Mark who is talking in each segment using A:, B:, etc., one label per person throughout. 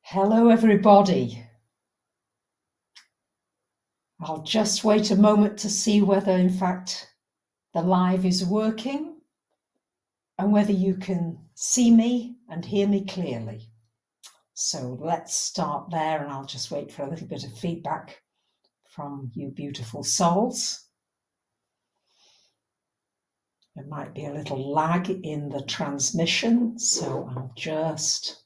A: Hello, everybody. I'll just wait a moment to see whether, in fact, the live is working and whether you can see me and hear me clearly. So let's start there, and I'll just wait for a little bit of feedback from you beautiful souls. There might be a little lag in the transmission, so I'll just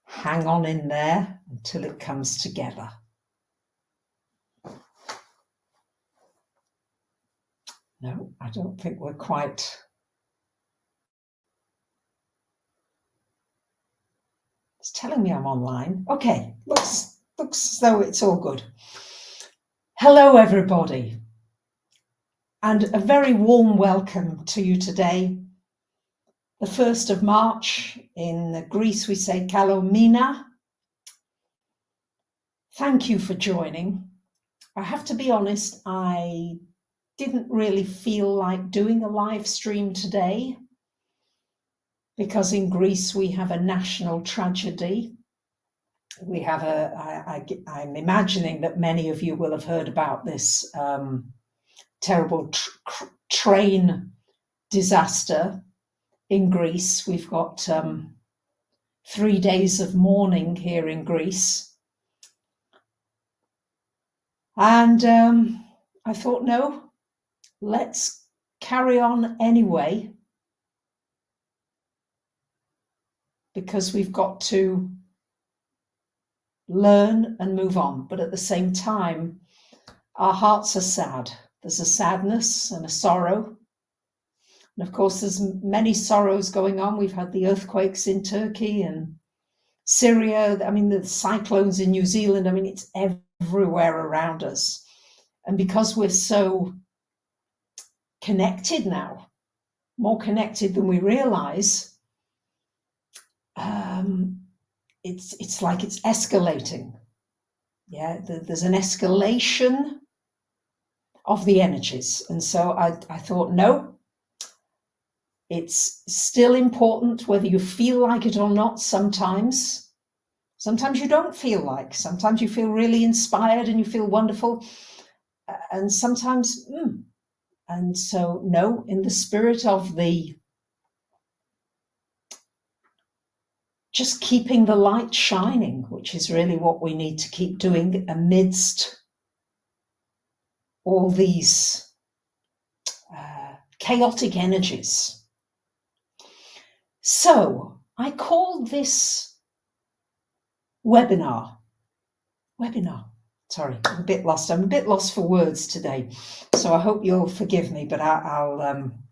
A: hang on in there until it comes together. No, I don't think we're quite. It's telling me I'm online. Okay, looks as though it's all good. Hello, everybody, and a very warm welcome to you today. The 1st of March, in Greece we say Kalomina. Thank you for joining. I have to be honest, I didn't really feel like doing a live stream today because in Greece we have a national tragedy. We have I'm imagining that many of you will have heard about this terrible train disaster in Greece. We've got 3 days of mourning here in Greece. And I thought, no, let's carry on anyway, because we've got to learn and move on. But at the same time, our hearts are sad. There's a sadness and a sorrow. And of course, there's many sorrows going on. We've had the earthquakes in Turkey and Syria. I mean, the cyclones in New Zealand. I mean, it's everywhere around us. And because we're so connected now, more connected than we realize, it's like it's escalating. Yeah, there's an escalation of the energies. And so I thought, no, it's still important whether you feel like it or not. Sometimes you don't feel like, sometimes you feel really inspired and you feel wonderful, and sometimes and so no, in the spirit of the just keeping the light shining, which is really what we need to keep doing amidst all these chaotic energies. So I called this webinar. Sorry, I'm a bit lost. I'm a bit lost for words today. So I hope you'll forgive me, but I'm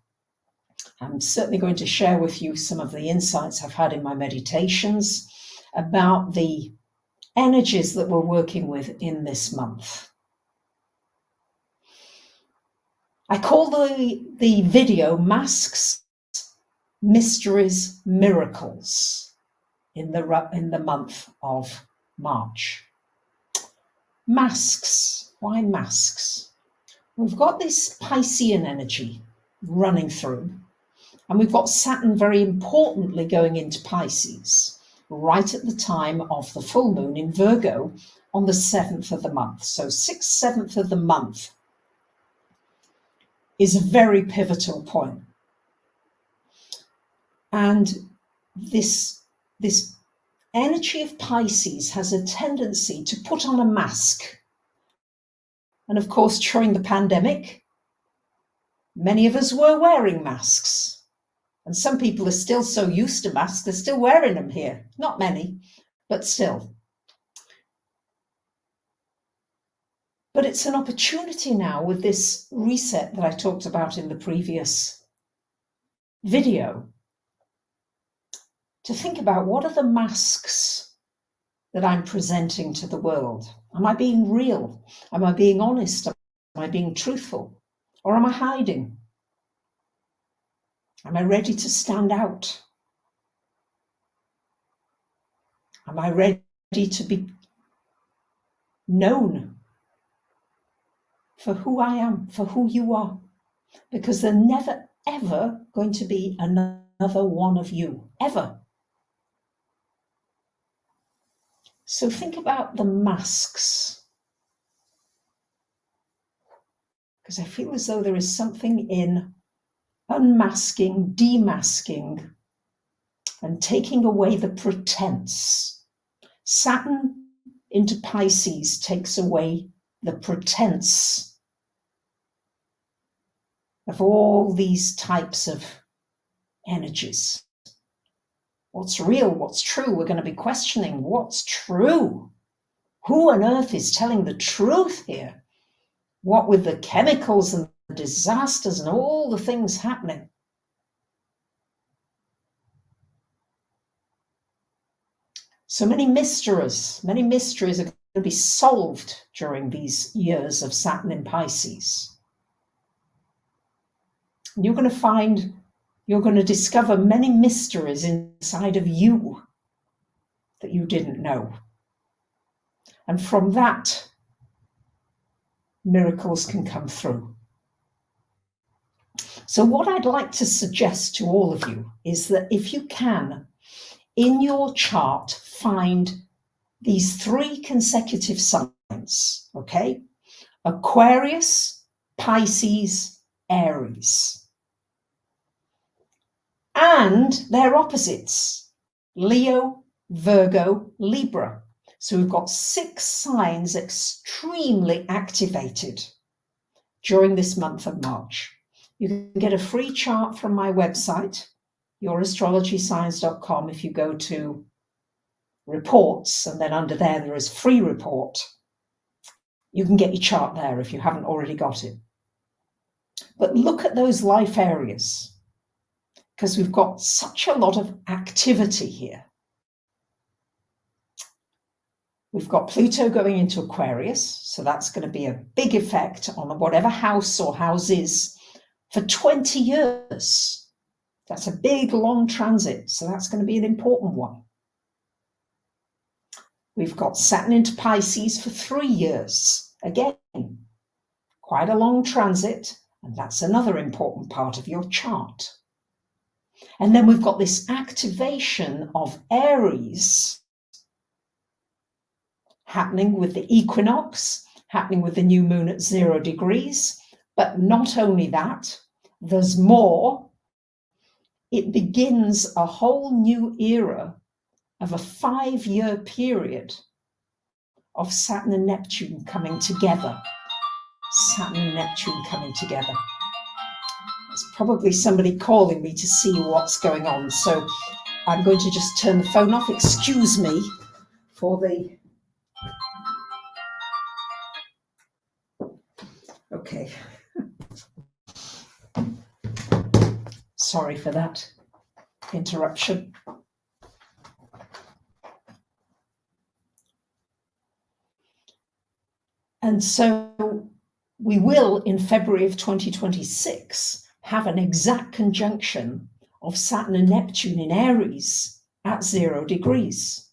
A: certainly going to share with you some of the insights I've had in my meditations about the energies that we're working with in this month. I call the video Masks, Mysteries, Miracles in the month of March. Masks. Why masks? We've got this Piscean energy running through, and we've got Saturn very importantly going into Pisces right at the time of the full moon in Virgo on the 7th of the month. So 6th, 7th of the month is a very pivotal point. And this energy of Pisces has a tendency to put on a mask. And of course, during the pandemic, many of us were wearing masks. And some people are still so used to masks, they're still wearing them here. Not many, but still. But it's an opportunity now with this reset that I talked about in the previous video to think about, what are the masks that I'm presenting to the world? Am I being real? Am I being honest? Am I being truthful? Or am I hiding? Am I ready to stand out? Am I ready to be known for who I am, for who you are? Because there never, ever going to be another one of you, ever. So think about the masks, because I feel as though there is something in unmasking, demasking, and taking away the pretense. Saturn into Pisces takes away the pretense of all these types of energies. What's real? What's true? We're going to be questioning what's true. Who on earth is telling the truth here? What with the chemicals and the disasters and all the things happening? So many mysteries are going to be solved during these years of Saturn in Pisces. You're going to discover many mysteries inside of you that you didn't know. And from that, miracles can come through. So what I'd like to suggest to all of you is that if you can, in your chart, find these 3 consecutive signs, okay? Aquarius, Pisces, Aries. And their opposites, Leo, Virgo, Libra. So we've got 6 signs extremely activated during this month of March. You can get a free chart from my website, yourastrologyscience.com. If you go to reports, and then under there is free report, you can get your chart there if you haven't already got it. But look at those life areas, because we've got such a lot of activity here. We've got Pluto going into Aquarius, so that's going to be a big effect on whatever house or houses for 20 years. That's a big, long transit, so that's going to be an important one. We've got Saturn into Pisces for 3 years. Again, quite a long transit, and that's another important part of your chart. And then we've got this activation of Aries happening with the equinox, happening with the new moon at 0 degrees. But not only that, there's more. It begins a whole new era of a 5-year period of Saturn and Neptune coming together. Saturn and Neptune coming together. There's probably somebody calling me to see what's going on. So I'm going to just turn the phone off. Excuse me for the... Okay. Sorry for that interruption. And so we will, in February of 2026, have an exact conjunction of Saturn and Neptune in Aries at 0 degrees.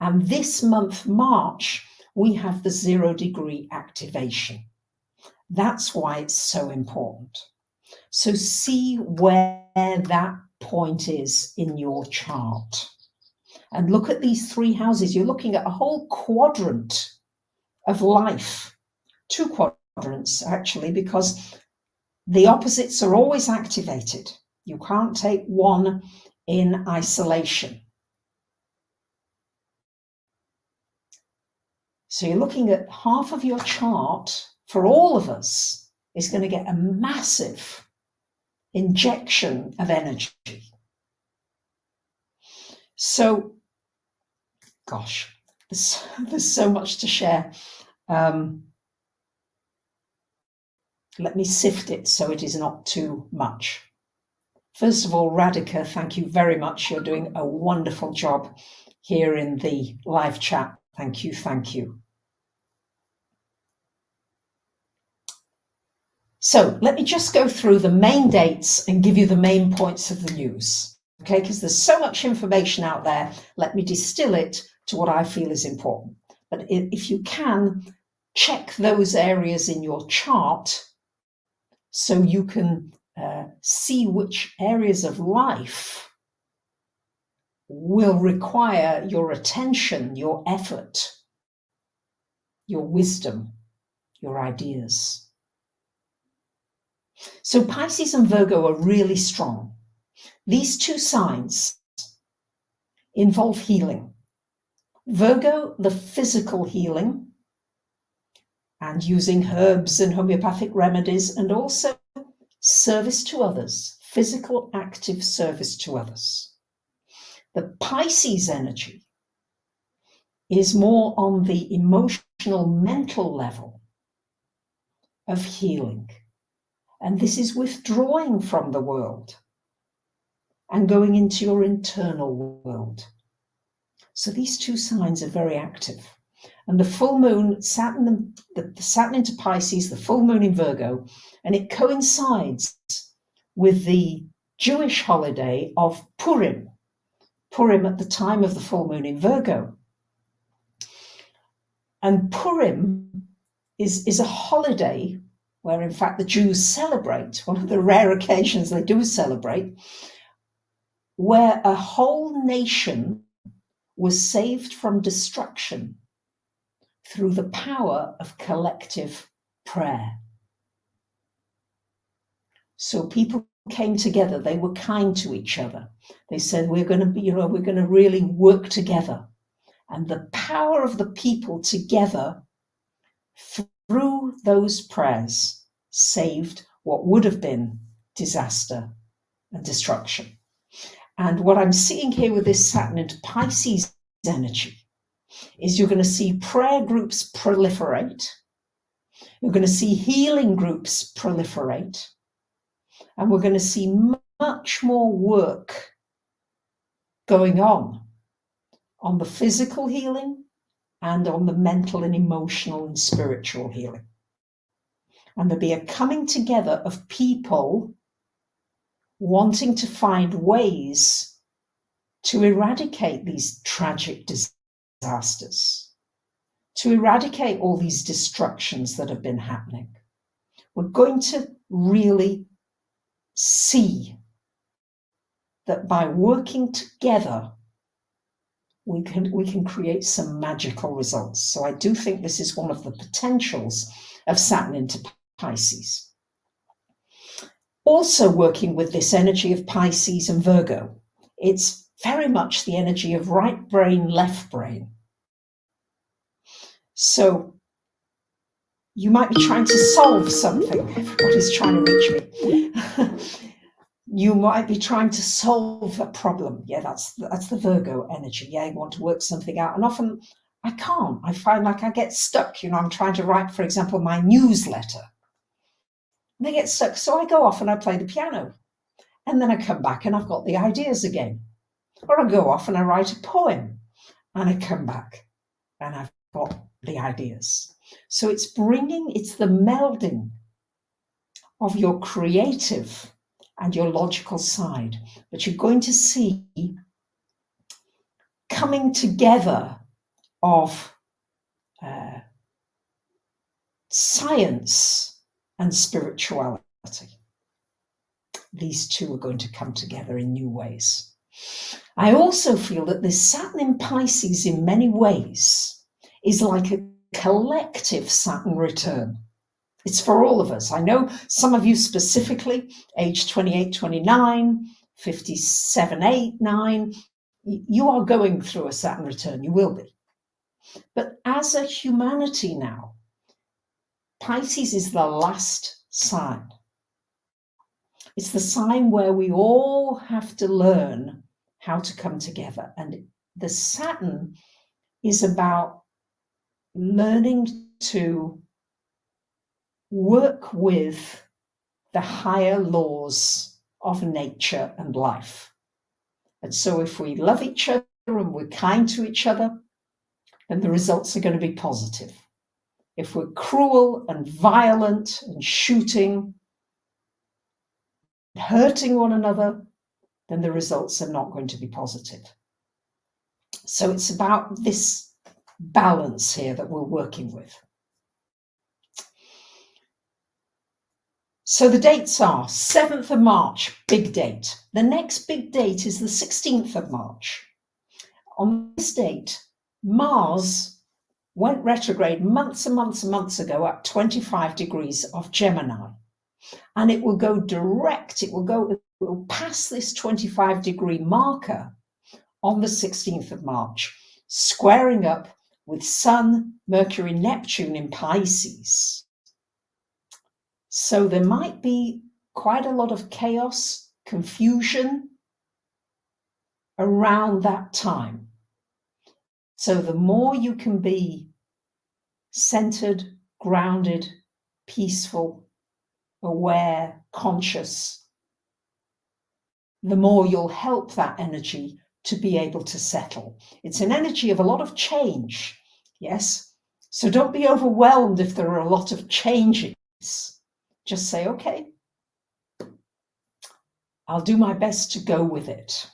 A: And this month, March, we have the 0 degree activation. That's why it's so important. So see where that point is in your chart. And look at these 3 houses. You're looking at a whole quadrant of life. 2 quadrants, actually, because the opposites are always activated. You can't take one in isolation. So you're looking at half of your chart for all of us is going to get a massive injection of energy. So, gosh, there's so much to share. Let me sift it so it is not too much. First of all, Radhika, thank you very much. You're doing a wonderful job here in the live chat. Thank you, thank you. So let me just go through the main dates and give you the main points of the news, okay? Because there's so much information out there. Let me distill it to what I feel is important. But if you can, check those areas in your chart so you can see which areas of life will require your attention, your effort, your wisdom, your ideas. So Pisces and Virgo are really strong. These two signs involve healing. Virgo, the physical healing, and using herbs and homeopathic remedies, and also service to others, physical active service to others. The Pisces energy is more on the emotional, mental level of healing. And this is withdrawing from the world and going into your internal world. So these two signs are very active. And the full moon, Saturn, the Saturn into Pisces, the full moon in Virgo, and it coincides with the Jewish holiday of Purim. Purim at the time of the full moon in Virgo. And Purim is a holiday where, in fact, the Jews celebrate, one of the rare occasions they do celebrate, where a whole nation was saved from destruction through the power of collective prayer. So people came together, they were kind to each other. They said, we're going to really work together. And the power of the people together through those prayers saved what would have been disaster and destruction. And what I'm seeing here with this Saturn into Pisces energy is you're going to see prayer groups proliferate. You're going to see healing groups proliferate. And we're going to see much more work going on the physical healing and on the mental and emotional and spiritual healing. And there'll be a coming together of people wanting to find ways to eradicate these tragic disasters, to eradicate all these destructions that have been happening. We're going to really see that by working together, we can create some magical results. So I do think this is one of the potentials of Saturn into Pisces. Also working with this energy of Pisces and Virgo, it's very much the energy of right brain, left brain. So you might be trying to solve something. Everybody's trying to reach me. You might be trying to solve a problem. Yeah, that's the Virgo energy. Yeah, you want to work something out. And often I can't. I find like I get stuck. I'm trying to write, for example, my newsletter. And I get stuck. So I go off and I play the piano. And then I come back and I've got the ideas again. Or I go off and I write a poem. And I come back and I've got the ideas. So it's the melding of your creative and your logical side. But you're going to see coming together of science and spirituality. These two are going to come together in new ways. I also feel that this Saturn in Pisces in many ways is like a collective Saturn return. It's for all of us. I know some of you specifically, age 28, 29, 57, 8, 9, you are going through a Saturn return. You will be. But as a humanity now, Pisces is the last sign. It's the sign where we all have to learn how to come together. And the Saturn is about learning to work with the higher laws of nature and life. And so if we love each other and we're kind to each other, then the results are going to be positive. If we're cruel and violent and shooting, hurting one another, then the results are not going to be positive. So it's about this balance here that we're working with. So the dates are 7th of March, big date. The next big date is the 16th of March. On this date, Mars went retrograde months and months and months ago at 25 degrees of Gemini. And it will go direct, it will pass this 25-degree marker on the 16th of March, squaring up with Sun, Mercury, Neptune in Pisces. So there might be quite a lot of chaos, confusion around that time. So the more you can be centered, grounded, peaceful, aware, conscious, the more you'll help that energy to be able to settle. It's an energy of a lot of change, yes? So don't be overwhelmed if there are a lot of changes. Just say, okay, I'll do my best to go with it.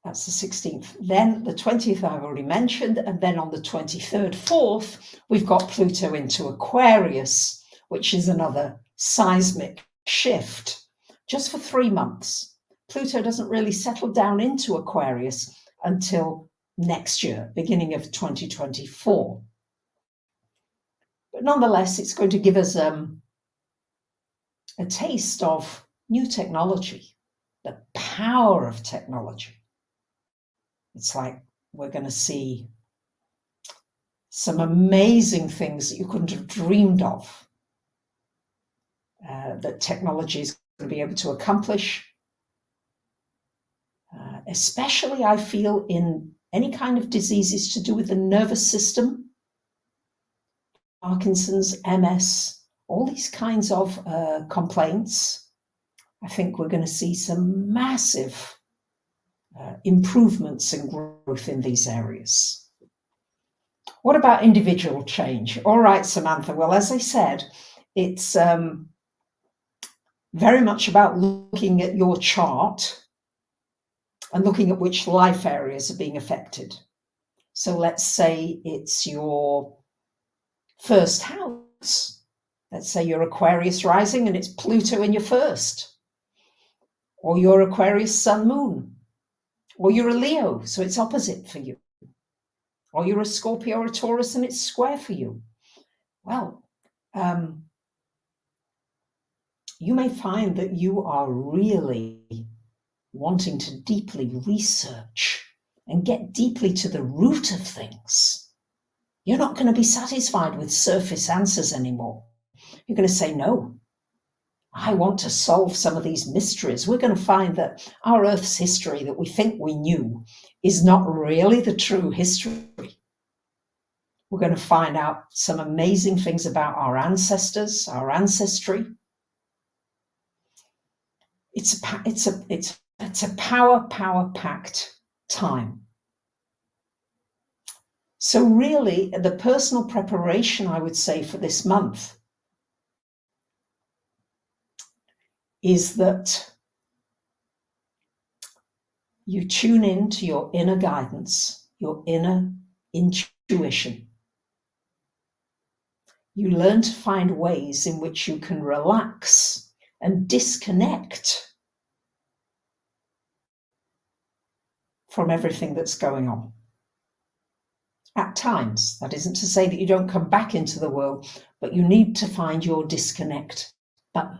A: That's the 16th. Then the 20th I've already mentioned, and then on the 23rd, 4th, we've got Pluto into Aquarius, which is another seismic shift, just for 3 months. Pluto doesn't really settle down into Aquarius until next year, beginning of 2024. But nonetheless, it's going to give us a taste of new technology, the power of technology. It's like we're going to see some amazing things that you couldn't have dreamed of, that technology is going to be able to accomplish, especially I feel in any kind of diseases to do with the nervous system, Parkinson's, MS, all these kinds of complaints. I think we're going to see some massive improvements and growth in these areas. What about individual change? All right, Samantha. Well, as I said, it's very much about looking at your chart and looking at which life areas are being affected. So let's say it's your first house. Let's say you're Aquarius rising and it's Pluto in your first. Or you're Aquarius sun moon. Or you're a Leo, so it's opposite for you. Or you're a Scorpio or a Taurus and it's square for you. Well, you may find that you are really wanting to deeply research and get deeply to the root of things. You're not going to be satisfied with surface answers anymore. You're going to say, no, I want to solve some of these mysteries. We're going to find that our Earth's history that we think we knew is not really the true history. We're going to find out some amazing things about our ancestors, our ancestry. It's a power-packed time. So really, the personal preparation, I would say, for this month is that you tune in to your inner guidance, your inner intuition. You learn to find ways in which you can relax and disconnect from everything that's going on. At times, that isn't to say that you don't come back into the world, but you need to find your disconnect button.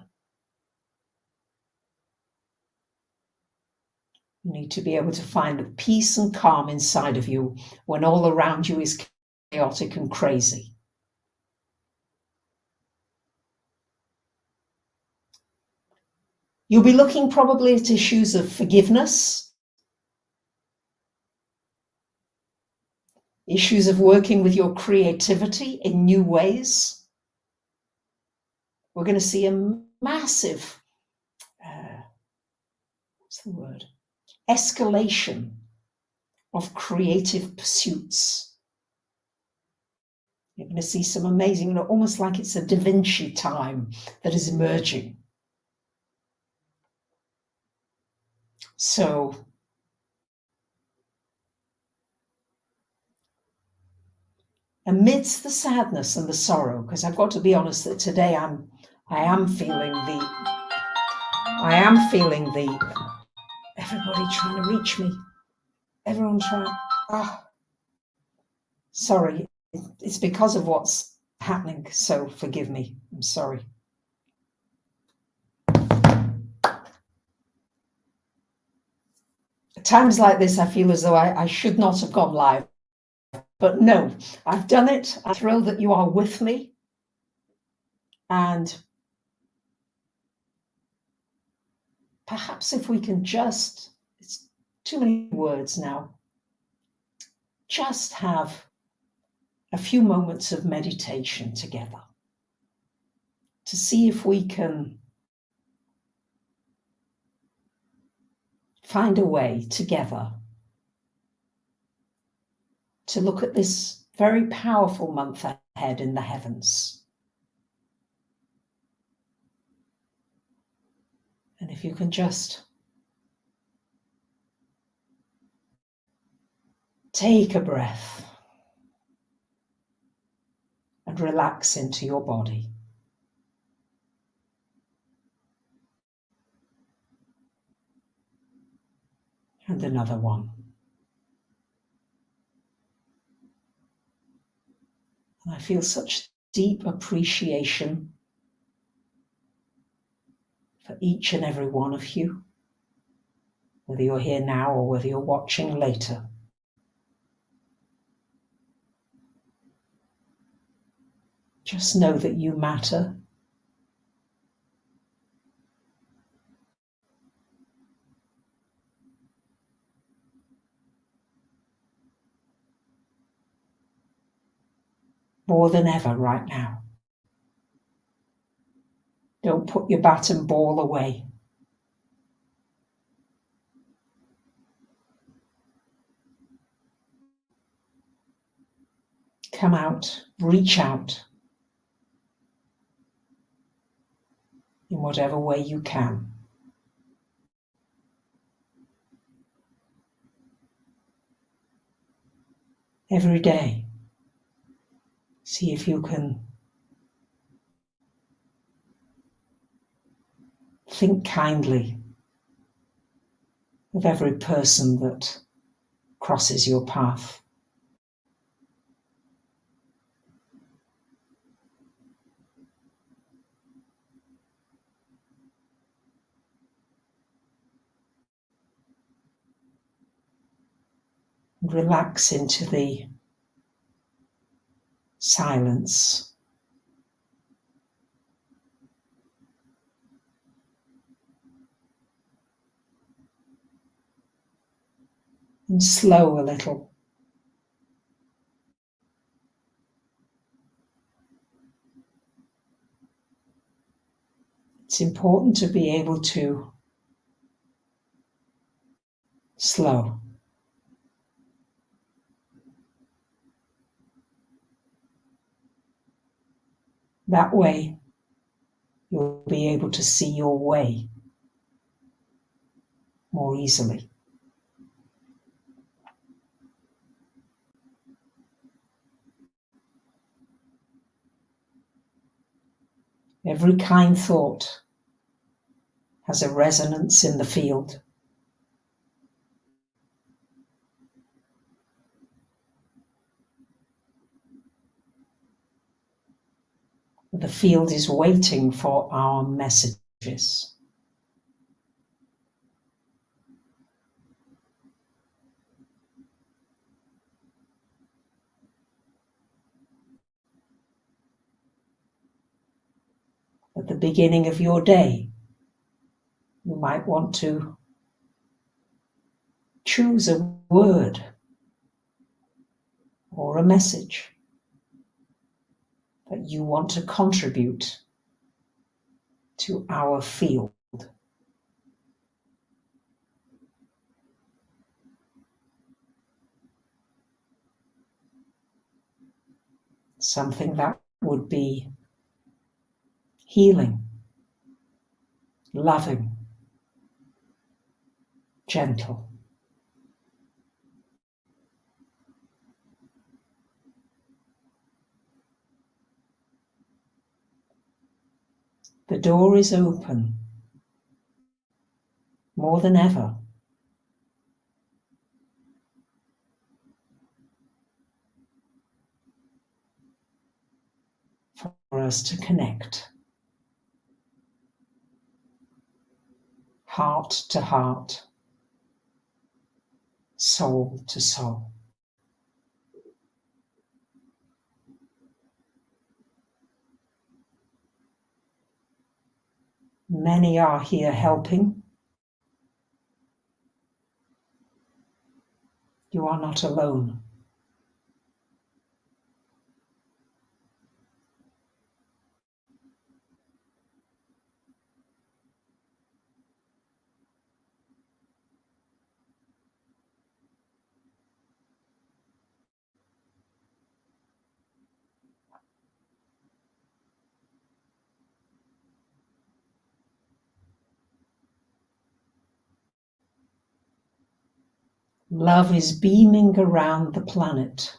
A: You need to be able to find the peace and calm inside of you when all around you is chaotic and crazy. You'll be looking probably at issues of forgiveness, issues of working with your creativity in new ways. We're going to see a massive, escalation of creative pursuits. You're going to see some amazing, almost like it's a Da Vinci time that is emerging. So
B: amidst the sadness and the sorrow, because I've got to be honest that today I am feeling everybody trying to reach me. Everyone trying. Sorry, it's because of what's happening, so forgive me. I'm sorry. At times like this, I feel as though I should not have gone live. But no, I've done it. I'm thrilled that you are with me. And perhaps if we can just, it's too many words now, just have a few moments of meditation together to see if we can find a way together to look at this very powerful month ahead in the heavens. And if you can just take a breath and relax into your body. And another one. And I feel such deep appreciation for each and every one of you, whether you're here now or whether you're watching later. Just know that you matter. More than ever right now. Don't put your bat and ball away. Come out, reach out in whatever way you can. Every day, see if you can think kindly of every person that crosses your path. And relax into the silence. And slow a little. It's important to be able to slow. That way, you'll be able to see your way more easily. Every kind thought has a resonance in the field. The field is waiting for our messages. At the beginning of your day, you might want to choose a word or a message that you want to contribute to our field. Something that would be healing, loving, gentle.
A: The door is open more than ever for us to connect heart to heart, soul to soul. Many are here helping. You are not alone. Love is beaming around the planet.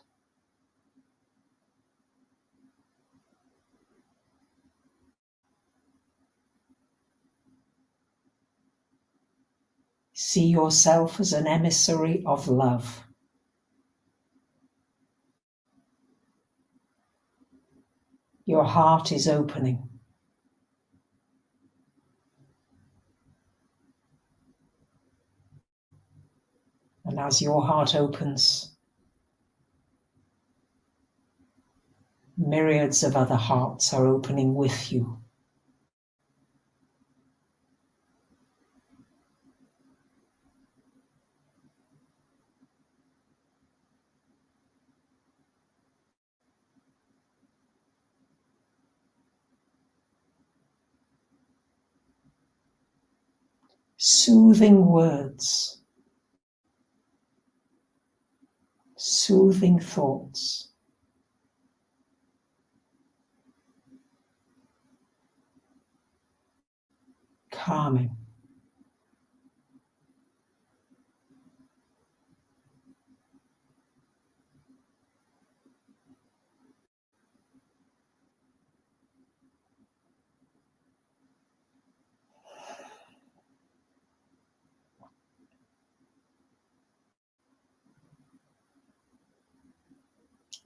A: See yourself as an emissary of love. Your heart is opening. And as your heart opens, myriads of other hearts are opening with you. Soothing words, soothing thoughts, calming.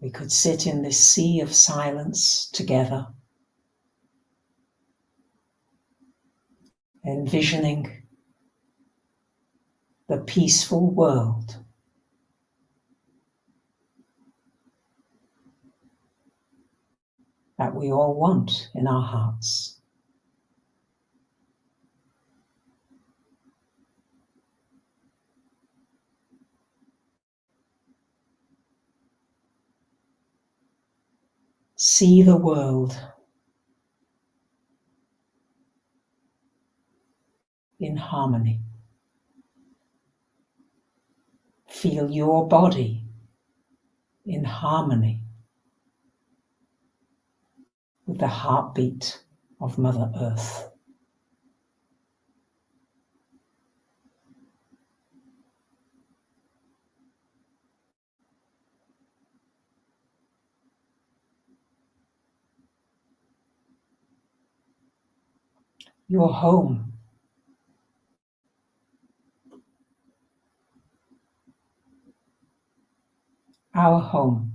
A: We could sit in this sea of silence together, envisioning the peaceful world that we all want in our hearts. See the world in harmony. Feel your body in harmony with the heartbeat of Mother Earth. Your home, our home,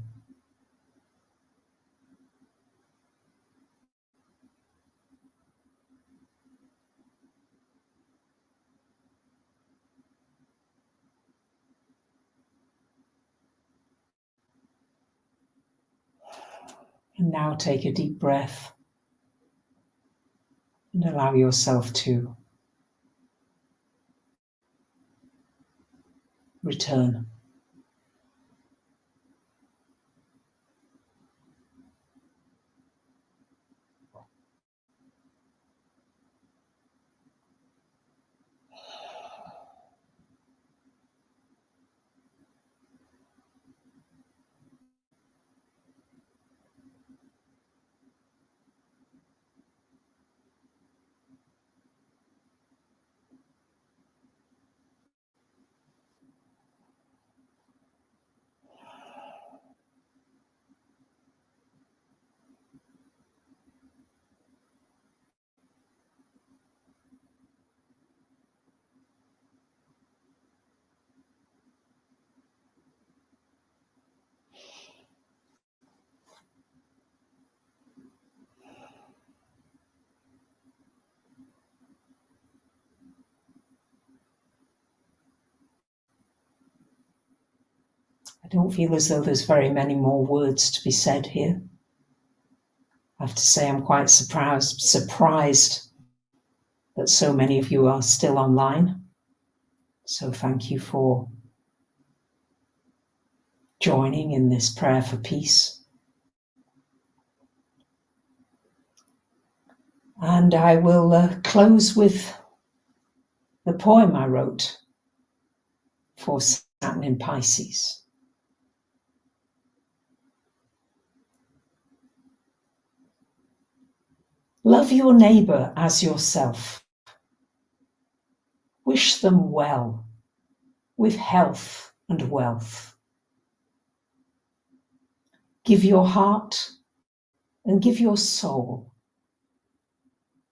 A: and now take a deep breath and allow yourself to return. I don't feel as though there's very many more words to be said here. I have to say I'm quite surprised that so many of you are still online. So thank you for joining in this prayer for peace. And I will close with the poem I wrote for Saturn in Pisces. Love your neighbour as yourself. Wish them well, with health and wealth. Give your heart and give your soul.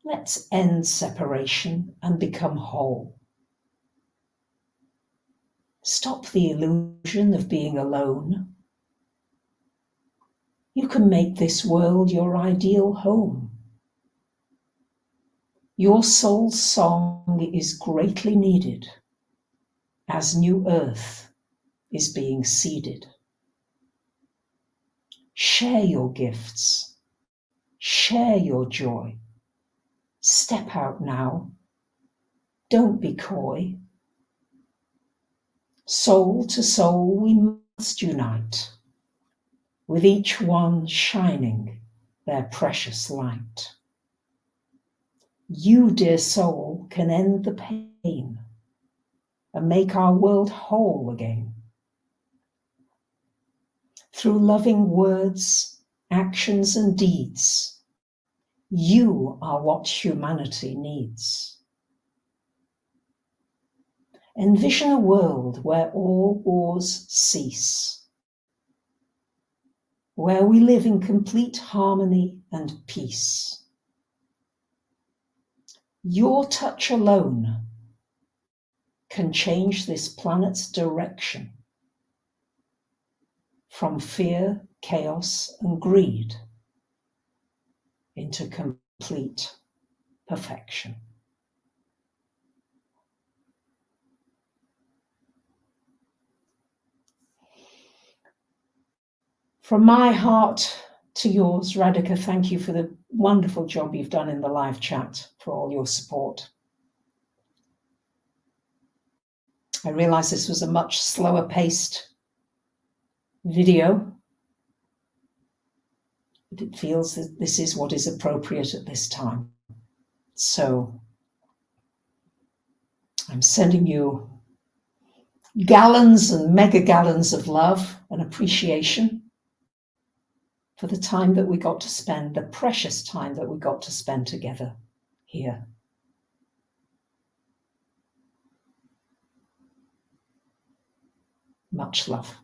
A: Let's end separation and become whole. Stop the illusion of being alone. You can make this world your ideal home. Your soul's song is greatly needed as new earth is being seeded. Share your gifts. Share your joy. Step out now. Don't be coy. Soul to soul we must unite, with each one shining their precious light. You, dear soul, can end the pain and make our world whole again. Through loving words, actions and deeds, you are what humanity needs. Envision a world where all wars cease, where we live in complete harmony and peace. Your touch alone can change this planet's direction from fear, chaos, and greed into complete perfection. From my heart to yours, Radhika, thank you for the wonderful job you've done in the live chat, for all your support. I realize this was a much slower paced video, but it feels that this is what is appropriate at this time. So I'm sending you gallons and mega gallons of love and appreciation for the time that we got to spend, the precious time that we got to spend together here. Much love.